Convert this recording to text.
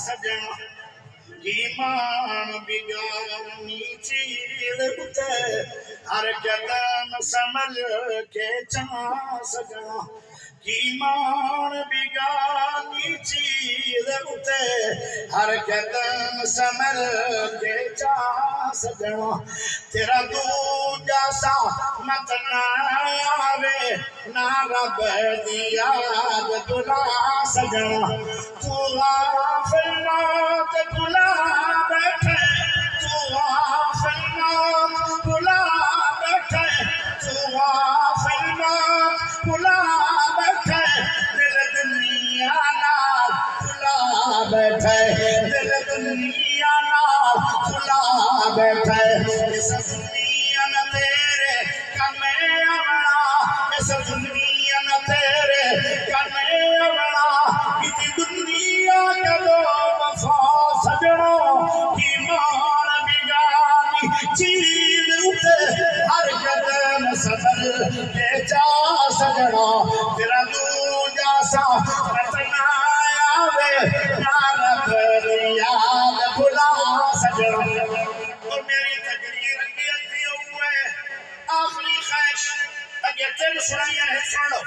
सजना ईमान बिगानी चील उते हर कदम समझ के चा सजना ईमान बिगानी चील उते हर कदम समझ के चा सजना तेरा दूजा सा मत ना आवे ना रब दिया दुला सजना तू गाफिल मौत भुला बैठे तू गाफिल मौत भुला बैठे तू गाफिल मौत भुला बैठे दिल दुनिया ना भुला बैठे दिल दुनिया ना भुला बैठे इस दुनिया न तेरे कमे आवना इस दुनिया न तेरे कमे आवना किसी दुनिया के लो वफा सजनो ईमान बिगानी चीज उते हर कदम सफर के जा सजना तेरा दूजा सा रतना आवे ना रब याद भुला सजना और मेरी तकरीर अगे हुए आखिरी ख्वाहिश अगे तेन सुनाइया है सुन लो